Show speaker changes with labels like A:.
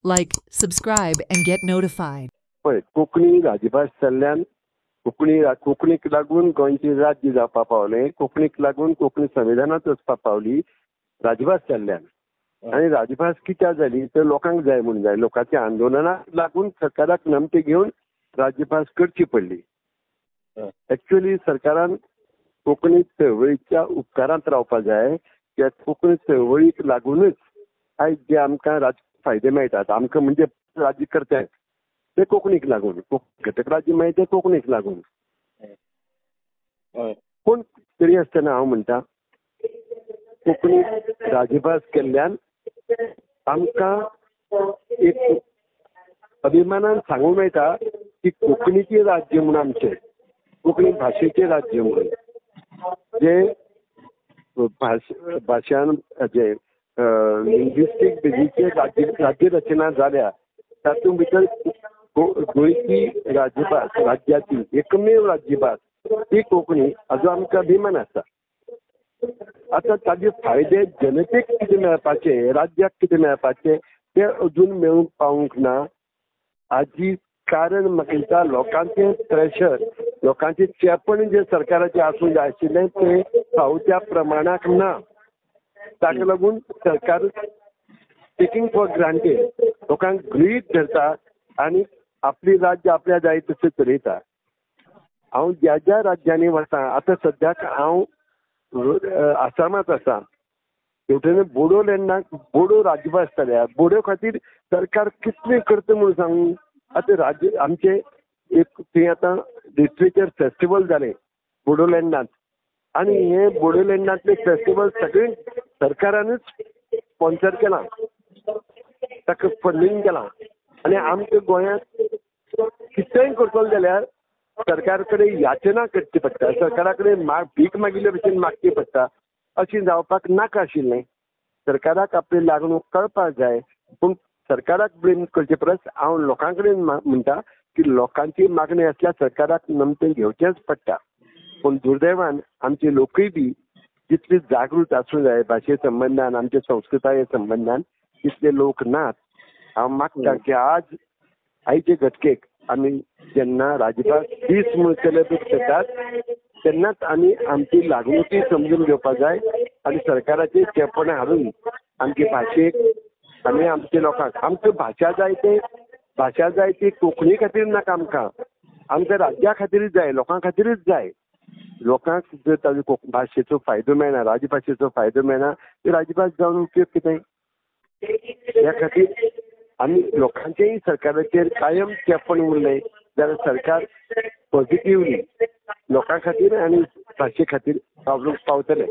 A: Like, subscribe, and get notified.
B: पळय कोंकणी राजभास जाल्ल्यान कोंकणीक लागून गोंयचें राज्य जावपाक पावलें, कोंकणीक लागून कोंकणी संविधानांत वचपाक पावली राजभास जाल्ल्यान. आनी राजभास कित्याक जाली तर लोकांक जाय म्हणून जाय. लोकांच्या आंदोलनाक लागून सरकाराक नमते घेवन राजभास करची पडली. एक्चुअली सरकारान कोंकणी चळवळीच्या उपकारांत रावपाक जाय. कित्याक कोंकणी चळवळीक लागूनच आयज जे आमकां राजकीय फायदे मेळटात आमकां म्हणजे राज्यकर्त्यांक ते कोंकणीक लागून. घटक राज्य मेळटा ते कोंकणीक लागून. पूण तरी आसतना हांव म्हणटा कोंकणी राजभास केल्ल्यान आमकां एक अभिमानान सांगूंक मेळटा की कोंकणीचें राज्य म्हणून आमचें, कोंकणी भाशेचें राज्य म्हणून जे भाशान जे लिंग्विस्टीक बेजीचेर राज्य रचना जाल्या तातूंत भितर गोंयची राजभास राज्याची एकमेव राज्यभास ती कोंकणी हाजो आमकां अभिमान आसा. आतां ताजे फायदे जनतेक कितें मेळपाचे, राज्याक कितें मेळपाचे ते अजून मेळूंक पावूंक ना. हाजी कारण म्हाका दिसता लोकांचें प्रेशर, लोकांचें चेपण जे सरकाराचें आसूंक जाय आशिल्लें तें फावो त्या प्रमाणाक ना. ताका लागून सरकार टेकिंग फॉर ग्रांटेड लोकांक गृहीत धरता आनी आपली राज्य आपल्या जाय तशें चलयता. हांव ज्या ज्या राज्यांनी वता आतां सद्याक हांव आसामांत आसा. हेवटेन बोडोलँडाक बोडो राजभास जाल्या. बोडो खातीर सरकार कितलें करता म्हूण सांगू. आतां राज्य आमचे एक थंय आतां लिटरेचर फेस्टिवल जालें बोडोलँडांत आनी हे बोडोलँडांतलें फेस्टिवल सगळें सरकारानूच स्पॉन्सर केलां, ताका फंडींग केलां. आनी आमच्या गोंयांत कितेंय करतलो जाल्यार सरकार कडेन याचना करची पडटा, सरकारा कडेन भीक मागिल्ले भशेन मागची पडटा. अशें जावपाक नाका आशिल्लें. सरकाराक आपली लागणूक कळपाक जाय. पूण सरकाराक ब्लेम करचे परस हांव लोकां कडेन म्हणटा की लोकांची मागणी आसल्यार सरकाराक नमतें घेवचेंच पडटा. पूण दुर्दैवान आमचे लोकूय बी जितले जागृत आसूं जाय भाशे संबंदान, आमच्या संस्कृताये संबंदान तितले लोक नात. हांव मागता की आयचे घटकेक आमी जेन्ना राजभास दीस म्हूण सेलेब्रेट करतात तेन्नाच आमी आमची लागणुकी समजून घेवपाक जाय आनी सरकाराचें चेपण हाडून आमचे भाशेक आनी आमच्या लोकांक आमकां भाशा जाय ती कोंकणी खातीर नाका आमकां राज्या खातीरच जाय, लोकां खातीरच जाय. लोकांक जर ताजो भाशेचो फायदो मेळना, राजभाशेचो फायदो मेळना ती राजभास जावन उपयोग कितें. ह्या खातीर आमी लोकांचेय सरकाराचेर कायम चेपण उरलें जाल्यार सरकार पॉझिटिव्हली लोकां खातीर आनी भाशे खातीर पावतलें.